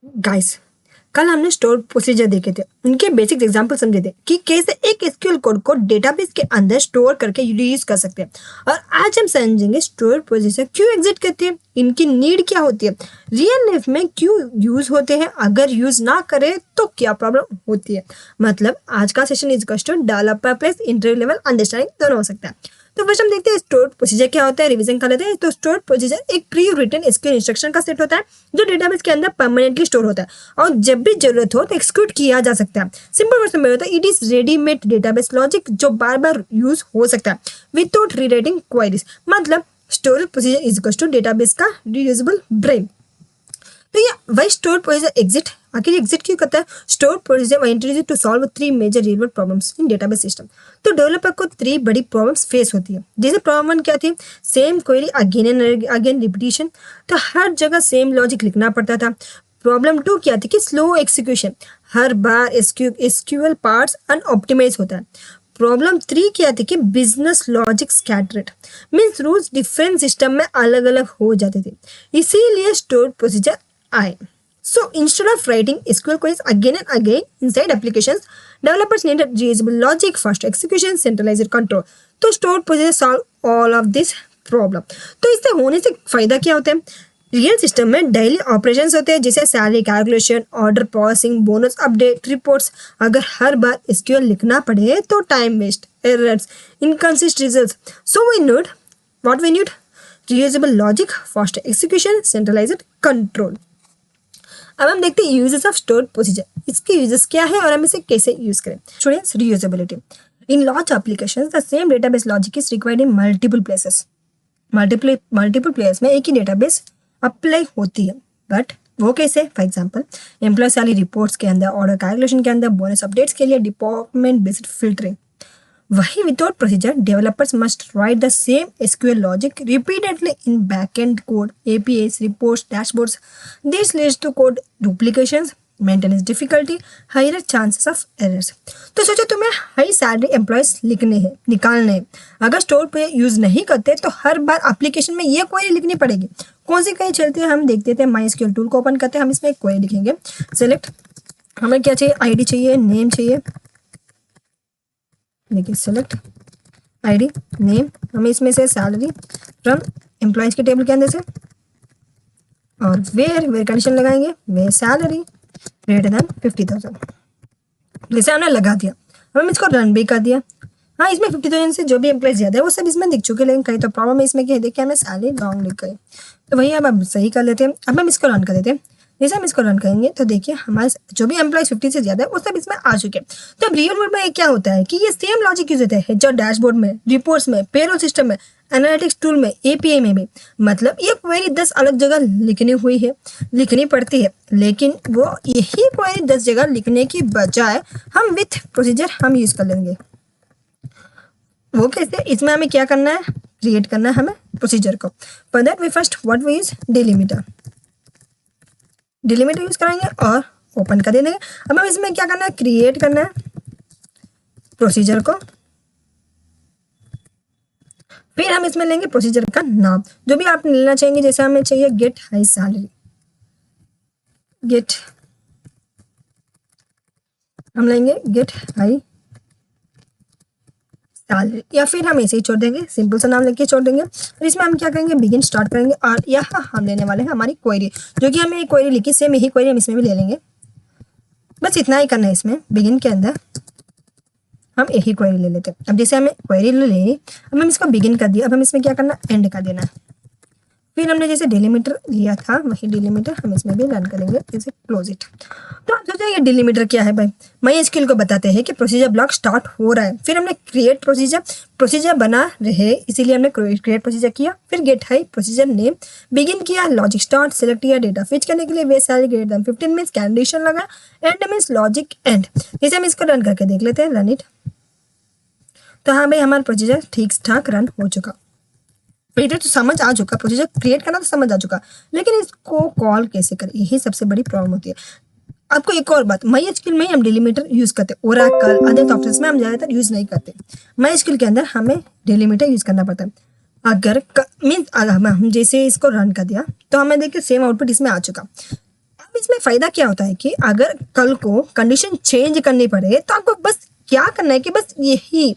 Guys, कल हमने store procedure देखे थे, उनके बेसिक एग्जांपल समझे थे कि कैसे एक एसक्यूएल कोड को डेटाबेस के अंदर स्टोर करके यूज कर सकते हैं। और आज हम समझेंगे स्टोर प्रोसीजर क्यों एग्जिस्ट करती है, इनकी नीड क्या होती है, रियल लाइफ में क्यों यूज होते हैं, अगर यूज ना करें तो क्या प्रॉब्लम होती है। मतलब आज का session is to developer plus interview level understanding दोनों हो सकता है। तो फर्स्ट हम देखते हैं स्टोर प्रोसीजर क्या होता है, रिवीजन कर लेते हैं। तो स्टोर प्रोसीजर एक प्री रिटन एसक्यूएल इंस्ट्रक्शन का सेट होता है जो डेटाबेस के अंदर परमानेंटली स्टोर होता है और जब भी जरूरत हो तो एक्सिक्यूट किया जा सकता है। सिंपल वर्ड में होता है it is readymade database logic जो बार बार यूज हो सकता है विदाउट रीराइटिंग क्वेरीज। मतलब storage procedure is equal to database का रीयूजेबल ब्रेन। तो ये वाई स्टोर प्रोसीजर एग्जिट, आखिर एग्जिट क्यों करता है? Store procedure introduce to solve 3 major real world problems in database system. तो डेवलपर को 3 बड़ी प्रॉब्लम्स फेस होती है। जैसे प्रॉब्लम 1 क्या थी? Same query again and again repetition, तो हर जगह सेम लॉजिक लिखना पड़ता था। प्रॉब्लम 2 क्या थी कि स्लो एक्सिक्यूशन, हर बार एसक्यूएल पार्ट्स अनऑप्टिमाइज होता है। प्रॉब्लम 3 क्या थी कि business logic scattered, means rules different system में अलग अलग हो जाते थे, इसीलिए स्टोर प्रोसीजर आए। So instead of writing SQL queries again and again inside applications, developers needed reusable logic, faster execution, centralized control. तो store procedure solve all of this problem. तो इससे होने से फायदा क्या होता है? रियल सिस्टम में डेली ऑपरेशंस होते हैं जैसे salary calculation, order processing, bonus update, reports. अगर हर बार SQL लिखना पड़े तो time waste, errors, inconsistent results. So we need what we need reusable logic, faster execution, centralized control. अब हम देखते हैं यूजेस ऑफ स्टोर प्रोसीजर, इसके यूजेस क्या है और हम इसे कैसे यूज करें। Students, reusability in large applications the same database logic is required in multiple places. Multiple place में एक ही डेटाबेस अप्लाई होती है, बट वो कैसे? For example employee salary reports के अंदर, ऑर्डर कैलकुलेशन के अंदर, बोनस अपडेट्स के लिए डिपार्टमेंट बेस्ड फिल्टरिंग। वही without procedure developers must write the same SQL logic repeatedly in backend code, APIs, reports, dashboards. This leads to code duplications, maintenance difficulty, higher chances of errors. तो सोचो तुम्हें high salary employees लिखने हैं, निकालने हैं, अगर store पे use नहीं करते तो हर बार एप्लीकेशन में ये क्वेरी लिखनी पड़ेगी। कौन सी क्वेरी चलती है? हम देखते थे MySQL टूल को ओपन करते हैं, हम इसमें एक क्वेरी लिखेंगे। सेलेक्ट, हमें क्या चाहिए? ID चाहिए, नेम चाहिए। देखिए सेलेक्ट ID, नेम, हमें इसमें से सैलरी फ्रॉम एम्प्लॉयज के टेबल के अंदर से, और वेयर कंडीशन लगाएंगे, वेयर सैलरी ग्रेटर देन 50,000। जैसे हमने लगा दिया, हम इसको रन भी कर दिया। हाँ, इसमें 50,000 से जो भी एम्प्लॉयज ज़्यादा है वो सब इसमें दिख चुके, लेकिन कहीं तो प्रॉब्लम है इसमें, क्या देखिए हमें सैलरी रॉन्ग लिख गई। तो वही अब हम सही कर लेते हैं। अब हम इसको रन कर देते हैं। जैसे हम इसको रन करेंगे तो देखिए हमारे जो भी एम्प्लॉयज 50 से ज़्यादा है वो सब इसमें आ चुके हैं। तो अब रियल वर्ल्ड में क्या होता है कि ये सेम लॉजिक यूज होता है जो डैशबोर्ड में, रिपोर्ट्स में, पेरोल सिस्टम में, एनालिटिक्स टूल में, API में भी। मतलब ये क्वेरी 10 अलग जगह लिखनी पड़ती है, लेकिन वो यही क्वेरी 10 जगह लिखने की बजाय हम विथ प्रोसीजर हम यूज कर लेंगे। वो कैसे? इसमें हमें क्या करना है? क्रिएट करना है हमें प्रोसीजर को। For that we first what we use delimiter use कराएंगे और ओपन कर देंगे। अब हम इसमें क्या करना है? क्रिएट करना है प्रोसीजर को। फिर हम इसमें लेंगे प्रोसीजर का नाम, जो भी आप लेना चाहेंगे। जैसे हमें चाहिए गेट हाई सैलरी, हम लेंगे गेट हाई सैलरी, या फिर हम ऐसे ही छोड़ देंगे, सिंपल सा नाम लेके छोड़ देंगे। और इसमें हम क्या करेंगे? बिगिन स्टार्ट करेंगे, और यहाँ हम लेने वाले हैं हमारी क्वेरी, जो कि हमें क्वेरी लिखी, सेम यही क्वेरी हम इसमें भी ले लेंगे। बस इतना ही करना है। इसमें बिगिन के अंदर हम यही क्वेरी ले लेते हैं। अब जैसे हमें क्वेरी ले ली, अब हम इसको बिगिन कर दिया, अब हम इसमें क्या करना? एंड कर देना है। फिर हमने जैसे डिलीमीटर लिया था वही डिलीमीटर हम इसमें भी रन करेंगे, जैसे क्लोज इट। तो आप सोचिए ये डिलीमीटर क्या है भाई? MySQL को बताते हैं कि प्रोसीजर ब्लॉक स्टार्ट हो रहा है। फिर हमने क्रिएट प्रोसीजर बना रहे, इसीलिए हमने क्रिएट प्रोसीजर किया। फिर get high procedure name, begin किया, लॉजिक स्टार्ट, सेलेक्ट किया, डेटा फिच करने के लिए where salary greater than 15 means condition लगा, एंड मीन्स लॉजिक एंड। जैसे हम इसको रन करके देख लेते हैं, रन इट। तो हाँ भाई, हमारा प्रोसीजर ठीक ठाक रन हो चुका। तो समझ आ चुका, प्रोसीजर क्रिएट करना तो समझ आ चुका, लेकिन इसको कॉल कैसे करें, यही सबसे बड़ी प्रॉब्लम होती है। आपको एक और बात, MySQL में हम डिलीमीटर यूज करते हैं, ओरेकल अदर सॉफ्टवेयर में हम ज़्यादातर यूज नहीं करते। MySQL के अंदर हमें डिलीमीटर यूज करना पड़ता है। अगर मीन्स हम जैसे इसको रन कर दिया तो हमें देखिए सेम आउटपुट इसमें आ चुका। अब इसमें फ़ायदा क्या होता है कि अगर कल को कंडीशन चेंज करनी पड़े तो आपको बस क्या करना है कि बस यही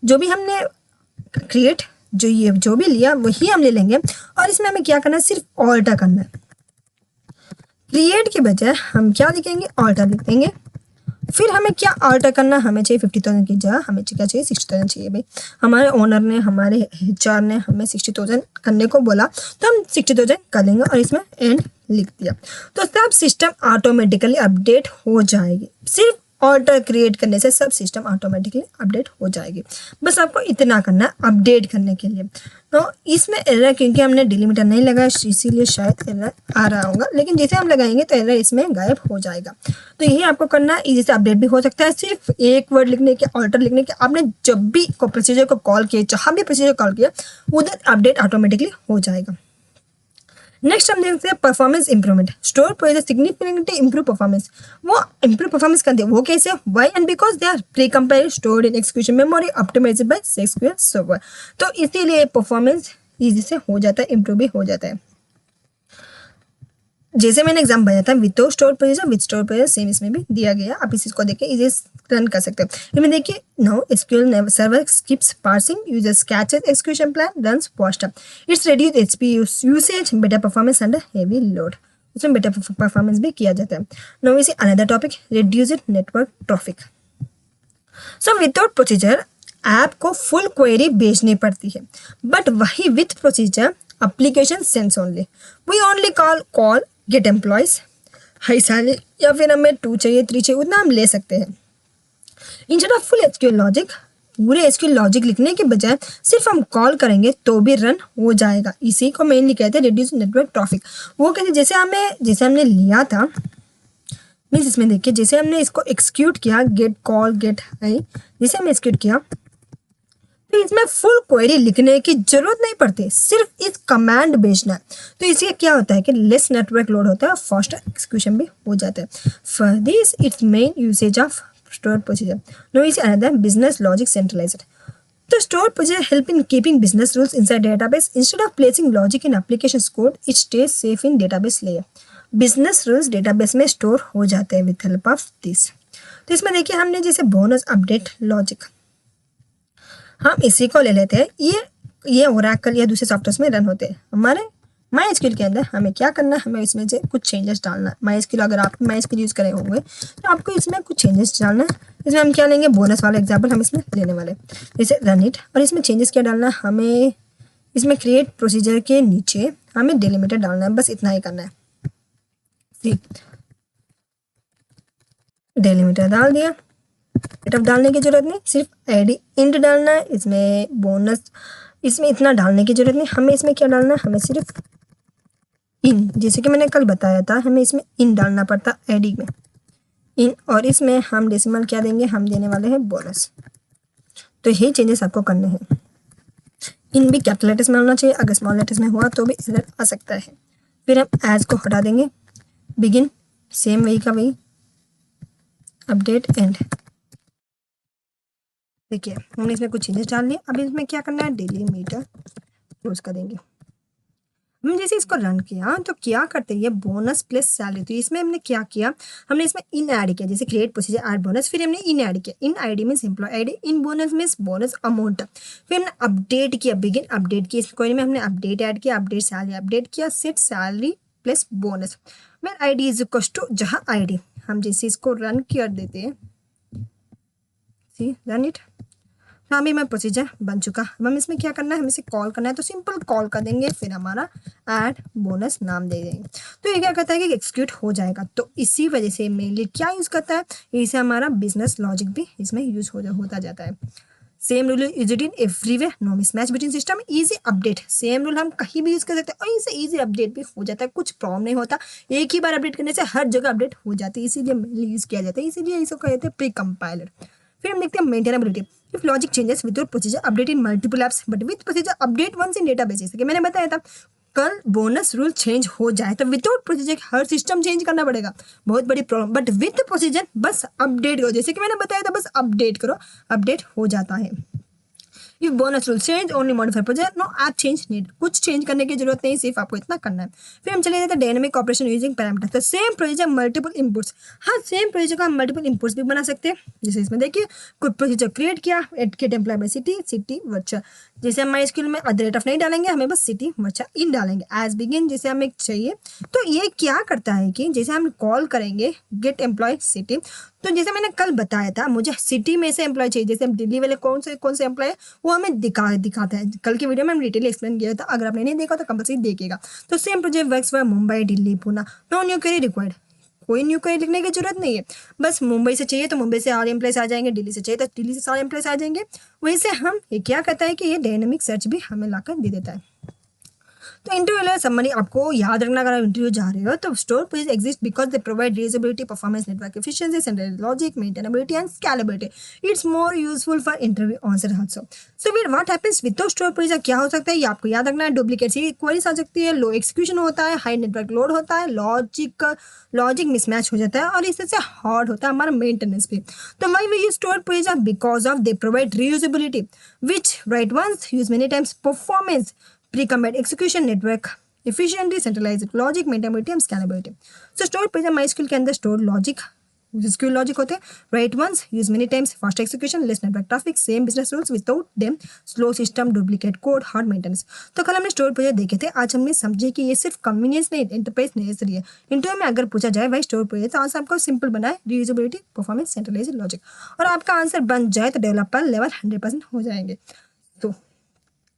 जो भी हमने क्रिएट जो भी लिया वही हम ले लेंगे, और इसमें हमें क्या करना है, सिर्फ ऑल्टर करना है। क्रिएट के बजाय हम क्या लिखेंगे, ऑल्टर लिख देंगे। फिर हमें क्या ऑल्टर करना, हमें चाहिए 50,000 की जगह हमें क्या चाहिए 60,000 चाहिए। भाई हमारे ओनर ने, हमारे HR ने हमें 60,000 करने को बोला तो हम 60,000 कर लेंगे और इसमें एंड लिख दिया। तो सब सिस्टम ऑटोमेटिकली अपडेट हो जाएगी। सिर्फ ऑल्टर क्रिएट करने से सब सिस्टम ऑटोमेटिकली अपडेट हो जाएगी। बस आपको इतना करना है अपडेट करने के लिए। तो इसमें एरर क्योंकि हमने डिलीमीटर नहीं लगाया इसीलिए शायद एरर आ रहा होगा, लेकिन जैसे हम लगाएंगे तो एरर इसमें गायब हो जाएगा। तो यही आपको करना है, इजी से अपडेट भी हो सकता है। सिर्फ एक वर्ड लिखने के, ऑल्टर लिखने के, आपने जब भी प्रोसीजर को कॉल किया, जहाँ भी प्रोसीजर कॉल किया उधर अपडेट ऑटोमेटिकली हो जाएगा। नेक्स्ट हम देखते हैं performance improvement. Store procedure significantly improve performance. वो इंप्रूव परफॉर्मेंस करते हैं, वो कैसे, why and because they are precompiled stored in execution memory optimized by SQL server. तो इसीलिए परफॉर्मेंस इजी से हो जाता है, इंप्रूव भी हो जाता है। जैसे मैंने एग्जाम बताया था without store procedure, with store procedure same इसमें भी दिया गया। आप इस चीज को देख के इजी रन कर सकते हो। इसमें देखिए now SQL server skips parsing, users caches execution plan, runs faster, it's reduce HP usage, better performance under heavy load. उसमें बेटर परफॉर्मेंस भी किया जाता है। Now we see another topic, reduced network traffic. So without procedure app को full query भेजनी पड़ती है, but वही with procedure application sends only. We only call get employees, high salary, या फिर हमें 2 चाहिए 3 चाहिए उतना हम ले सकते हैं। Instead of full SQL logic, पूरे SQL लॉजिक लिखने के बजाय सिर्फ हम कॉल करेंगे तो भी रन हो जाएगा। इसी को मेनली कहते हैं रिड्यूस नेटवर्क ट्रैफिक। वो कहते जैसे हमने लिया था, मीन्स इसमें देखिए जैसे हमने इसको एक्सिक्यूट किया, गेट कॉल गेट हाई, जैसे हमने एक्सिक्यूट किया तो इसमें फुल क्वेरी लिखने की जरूरत नहीं पड़ती, सिर्फ इस कमांड भेजना है। तो इससे क्या होता है कि लेस नेटवर्क लोड होता है, फास्टर एक्सिक्यूशन भी हो जाता है। For this it's main usage of store procedure. No is another business logic centralized. तो store procedure help in keeping business rules inside database instead of placing logic in application code, it stays safe in database layer. Business rules database में store हो जाते हैं with help of this. तो इसमें देखिए हमने जैसे बोनस अपडेट लॉजिक, हम इसी को ले लेते हैं। ये ओरेकल या दूसरे सॉफ्टवेयर में रन होते हैं। हमारे MySQL के अंदर हमें क्या करना है, हमें इसमें से कुछ चेंजेस डालना है। MySQL अगर आप MySQL यूज़ करे होंगे तो आपको इसमें कुछ चेंजेस डालना है। इसमें हम क्या लेंगे, बोनस वाला एग्जाम्पल हम इसमें लेने वाले, जैसे रन इट। और इसमें चेंजेस क्या डालना है, हमें इसमें क्रिएट प्रोसीजर के नीचे हमें डिलीमीटर डालना है, बस इतना ही करना है। डिलीमीटर डाल दिया, सेटअप डालने की जरूरत नहीं, सिर्फ ID इंट डालना है। इसमें बोनस, इसमें इतना डालने की जरूरत नहीं, हमें इसमें क्या डालना है, हमें सिर्फ इन, जैसे कि मैंने कल बताया था हमें इसमें इन डालना पड़ता ID में इन, और इसमें हम डेसिमल क्या देंगे, हम देने वाले हैं बोनस। तो ये चेंजेस आपको करने हैं। इन भी कैपिटल लेटर्स में होना चाहिए, अगर स्मॉल लेटर्स में हुआ तो भी एरर आ सकता है। फिर हम एज को हटा देंगे, बिगिन सेम वही का वही, अपडेट एंड। देखिए हमने इसमें कुछ चेंजेस डाल लिए। अब इसमें क्या करना है, डिलीमीटर क्लोज कर देंगे। हमने जैसे इसको रन किया तो क्या करते हैं, ये बोनस प्लस सैलरी। तो इसमें हमने क्या किया, हमने इसमें इन ऐड किया, जैसे क्रिएट प्रोसीजर ऐड बोनस, फिर हमने इन ऐड किया। इन ID मीन्स एम्प्लॉय ID, इन बोनस मीन्स बोनस अमाउंट। फिर हमने अपडेट किया, बिगिन अपडेट किया, इस क्वेरी में हमने अपडेट ऐड किया, अपडेट सैलरी अपडेट किया, set salary plus bonus where ID is equal to जहाँ ID। हम जैसे इसको रन कर देते हैं, सी रन इट, तो अभी मैं प्रोसीजर बन चुका। अब हम इसमें क्या करना है, हमें इसे कॉल करना है, तो सिंपल कॉल कर देंगे, फिर हमारा ऐड बोनस नाम दे देंगे। तो ये क्या करता है कि एक्सिक्यूट हो जाएगा। तो इसी वजह से मेनली क्या यूज़ करता है, इसे हमारा बिजनेस लॉजिक भी इसमें यूज होता जाता है। Same rule is it in everywhere, no mismatch between system, easy update. Same rule हम कहीं भी यूज़ कर सकते हैं और इसे इजी अपडेट भी हो जाता है, कुछ प्रॉब्लम नहीं होता। एक ही बार अपडेट करने से हर जगह अपडेट हो जाती है, इसीलिए मेनली यूज़ किया जाता है, इसीलिए इसको कहते हैं प्री कंपाइलर। फिर हम देखते हैं maintainability. If logic changes without procedure update in multiple apps but with procedure update once in database. जैसे कि मैंने बताया था कल बोनस रूल चेंज हो जाए तो विदाउट प्रोसीजर हर सिस्टम चेंज करना पड़ेगा, बहुत बड़ी प्रॉब्लम। बट विद प्रोसीजर बस अपडेट करो, जैसे कि मैंने बताया था बस अपडेट करो, अपडेट हो जाता है। If bonus rule change only modify project no app change need, कुछ चेंज करने की जरूरत नहीं, सिर्फ आपको इतना करना है। फिर हम चले जाते हैं डायनेमिक ऑपरेशन यूजिंग पैरामीटर। तो सेम प्रोसीजर मल्टीपल इनपुट्स, हाँ सेम प्रोसीजर का हम मल्टीपल इनपुट्स भी बना सकते हैं। जैसे इसमें देखिए कुछ प्रोसीजर क्रिएट किया, get employee by city virtual, जैसे हम माई स्कूल में @ नहीं डालेंगे, हमें बस सिटी वर्चुअल इन डालेंगे। एज बिगिन जैसे हमें चाहिए, तो ये क्या करता है कि जैसे हम कॉल करेंगे गेट एम्प्लॉय सिटी, तो जैसे मैंने कल बताया था मुझे सिटी में से एम्प्लॉय चाहिए, जैसे हम दिल्ली वाले कौन से एम्प्लॉय है वो हमें दिखाता है। कल की वीडियो में हम डिटेल एक्सप्लेन किया था, अगर आपने नहीं देखा तो कंपल्सरी देखिएगा। तो same project works for Mumbai, Delhi, Pune, no new query required, कोई न्यू क्वेरी लिखने की जरूरत नहीं है। बस मुंबई से चाहिए तो मुंबई से सारे एम्प्लॉयज आ जाएंगे, दिल्ली से चाहिए तो दिल्ली से सारे एम्प्लॉयज आ जाएंगे। वैसे हम ये क्या कहता है कि ये डायनेमिक सर्च भी हमें लाकर दे देता है। तो इंटरव्यू समरी आपको याद रखना, अगर आप इंटरव्यू जा रहे हो तो store page exist because they provide reusability, performance, network efficiency, centralized logic, maintainability and scalability. It's more useful for interview answer also. So फिर what happens with store page, क्या हो सकता है ये आपको याद रखना है। डुप्लीकेट क्वेरीज आ सकती है, लो एक्सिक्यूशन होता है, हाई नेटवर्क लोड होता है, लॉजिक मिसमैच हो जाता है, और इससे हार्ड होता है हमारा मेंटेनेंस भी। तो why we use store page because of they provide reusability which write once use many times, performance, pre-combined execution, network efficiency, centralized logic, maintainability and scalability. So stored page MySQL के अंदर stored logic, SQL logic होते हैं, write once, use many times, fast execution, less network traffic, same business rules without them, slow system, duplicate code, hard maintenance। तो कल हमने store page देखे थे, आज हमने समझे कि ये सिर्फ कन्वीनियंस नहीं, एंटरप्राइज नेसेसरी है। इंटरव्यू में अगर पूछा जाए भाई स्टोर पेज, तो आंसर आपको सिंपल बना है, रीयूजेबिलिटी, परफॉर्मेंस, सेंट्रलाइज्ड लॉजिक, और आपका आंसर बन जाए तो डेवलपर लेवल 100% हो जाएंगे। तो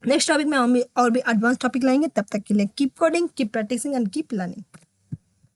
नेक्स्ट टॉपिक में हम और भी एडवांस टॉपिक लाएंगे, तब तक के लिए keep coding, keep practicing and keep learning.